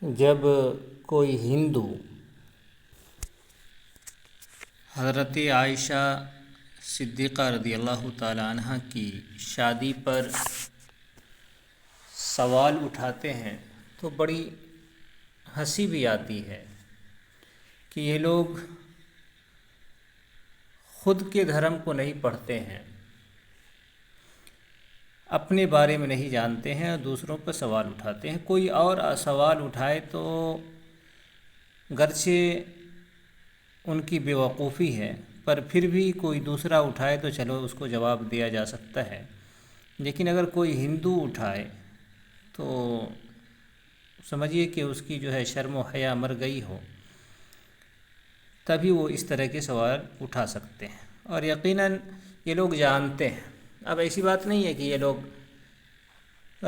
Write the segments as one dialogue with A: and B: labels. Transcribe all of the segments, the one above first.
A: جب کوئی ہندو حضرت عائشہ صدیقہ رضی اللہ تعالی عنہ کی شادی پر سوال اٹھاتے ہیں تو بڑی ہنسی بھی آتی ہے کہ یہ لوگ خود کے دھرم کو نہیں پڑھتے ہیں، اپنے بارے میں نہیں جانتے ہیں اور دوسروں پر سوال اٹھاتے ہیں۔ کوئی اور سوال اٹھائے تو گرچہ ان کی بیوقوفی ہے، پر پھر بھی کوئی دوسرا اٹھائے تو چلو اس کو جواب دیا جا سکتا ہے، لیکن اگر کوئی ہندو اٹھائے تو سمجھیے کہ اس کی جو ہے شرم و حیا مر گئی ہو، تبھی وہ اس طرح کے سوال اٹھا سکتے ہیں۔ اور یقیناً یہ لوگ جانتے ہیں، اب ایسی بات نہیں ہے کہ یہ لوگ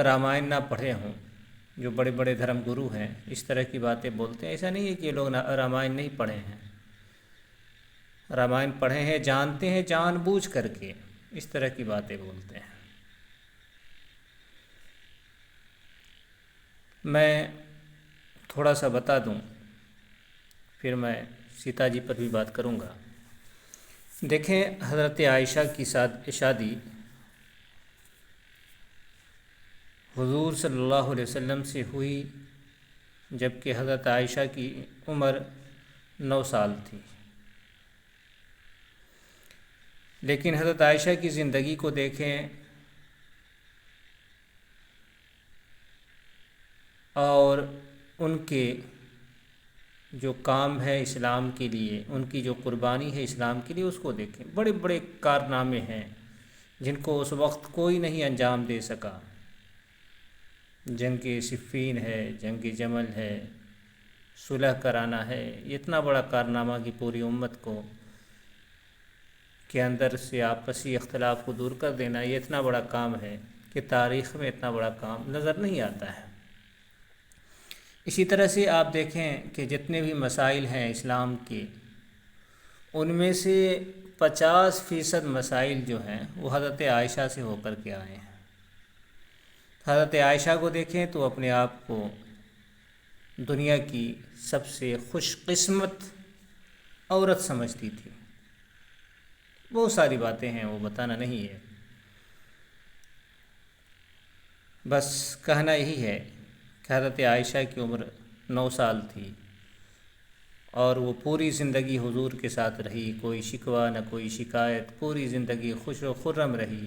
A: رامائن نہ پڑھے ہوں، جو بڑے بڑے دھرم گرو ہیں اس طرح کی باتیں بولتے ہیں۔ ایسا نہیں ہے کہ یہ لوگ رامائن نہیں پڑھے ہیں، رامائن پڑھے ہیں، جانتے ہیں، جان بوجھ کر کے اس طرح کی باتیں بولتے ہیں۔ میں تھوڑا سا بتا دوں، پھر میں سیتا جی پر بھی بات کروں گا۔ دیکھیں، حضرت عائشہ کی شادی حضور صلی اللہ علیہ وسلم سے ہوئی جبکہ حضرت عائشہ کی عمر 9 سال تھی، لیکن حضرت عائشہ کی زندگی کو دیکھیں اور ان کے جو کام ہے اسلام کے لیے، ان کی جو قربانی ہے اسلام کے لیے، اس کو دیکھیں۔ بڑے بڑے کارنامے ہیں جن کو اس وقت کوئی نہیں انجام دے سکا۔ جنگ صفین ہے، جنگ جمل ہے، صلح کرانا ہے، یہ اتنا بڑا کارنامہ کہ پوری امت کو کے اندر سے آپسی اختلاف کو دور کر دینا، یہ اتنا بڑا کام ہے کہ تاریخ میں اتنا بڑا کام نظر نہیں آتا ہے۔ اسی طرح سے آپ دیکھیں کہ جتنے بھی مسائل ہیں اسلام کے، ان میں سے 50% مسائل جو ہیں وہ حضرت عائشہ سے ہو کر کے آئے ہیں۔ حضرت عائشہ کو دیکھیں تو اپنے آپ کو دنیا کی سب سے خوش قسمت عورت سمجھتی تھی۔ بہت ساری باتیں ہیں، وہ بتانا نہیں ہے، بس کہنا یہی ہے کہ حضرت عائشہ کی عمر 9 سال تھی اور وہ پوری زندگی حضور کے ساتھ رہی، کوئی شکوہ نہ کوئی شکایت، پوری زندگی خوش و خرم رہی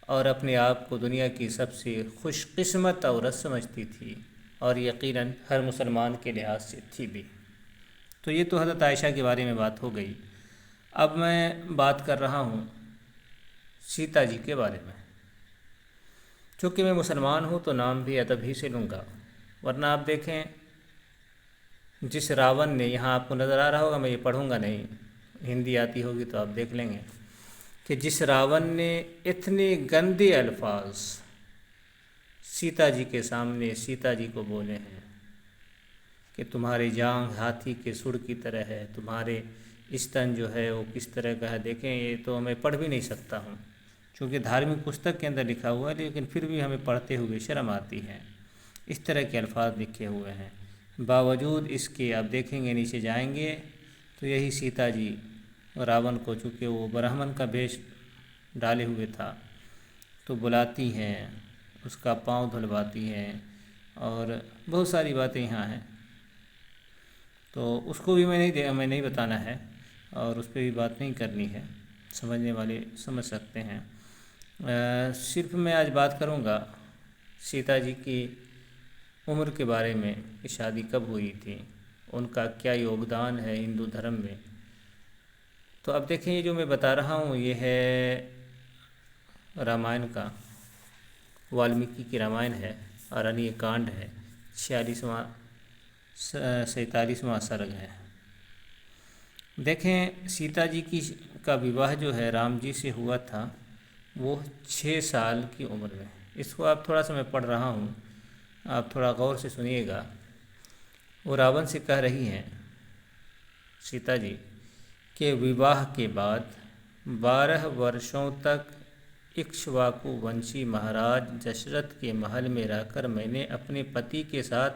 A: اور اپنے آپ کو دنیا کی سب سے خوش قسمت عورت سمجھتی تھی، اور یقیناً ہر مسلمان کے لحاظ سے تھی بھی۔ تو یہ تو حضرت عائشہ کے بارے میں بات ہو گئی۔ اب میں بات کر رہا ہوں سیتا جی کے بارے میں۔ چونکہ میں مسلمان ہوں تو نام بھی ادب ہی سے لوں گا، ورنہ آپ دیکھیں جس راون نے، یہاں آپ کو نظر آ رہا ہوگا، میں یہ پڑھوں گا نہیں، ہندی آتی ہوگی تو آپ دیکھ لیں گے، کہ جس راون نے اتنے گندے الفاظ سیتا جی کے سامنے سیتا جی کو بولے ہیں کہ تمہاری جانغ ہاتھی کے سڑ کی طرح ہے، تمہارے استن جو ہے وہ کس طرح کا ہے، دیکھیں یہ تو میں پڑھ بھی نہیں سکتا ہوں، چونکہ دھارمک پستک کے اندر لکھا ہوا ہے، لیکن پھر بھی ہمیں پڑھتے ہوئے شرم آتی ہے۔ اس طرح کے الفاظ لکھے ہوئے ہیں، باوجود اس کے آپ دیکھیں گے نیچے جائیں گے تو یہی سیتا جی راون کو، چونکہ وہ برہمن کا بھیش ڈالے ہوئے تھا، تو بلاتی ہیں، اس کا پاؤں دھلواتی ہیں، اور بہت ساری باتیں یہاں ہیں، تو اس کو بھی میں نہیں بتانا ہے اور اس پہ بھی بات نہیں کرنی ہے، سمجھنے والے سمجھ سکتے ہیں۔ صرف میں آج بات کروں گا سیتا جی کی عمر کے بارے میں کہ شادی کب ہوئی تھی، ان کا کیا یوگدان ہے ہندو دھرم میں۔ تو اب دیکھیں، یہ جو میں بتا رہا ہوں یہ ہے رامائن کا، والمیکی کی رامائن ہے، آرنیہ کانڈ ہے، 47واں سرگ ہے۔ دیکھیں، سیتا جی کا وواہ جو ہے رام جی سے ہوا تھا وہ 6 سال کی عمر میں۔ اس کو آپ تھوڑا سا میں پڑھ رہا ہوں، آپ تھوڑا غور سے سنیے گا۔ وہ راون سے کہہ رہی ہیں سیتا جی کہ وواہ کے بعد 12 برسوں تک اکشواکو ونشی مہاراج دشرتھ کے محل میں رہ کر میں نے اپنے پتی کے ساتھ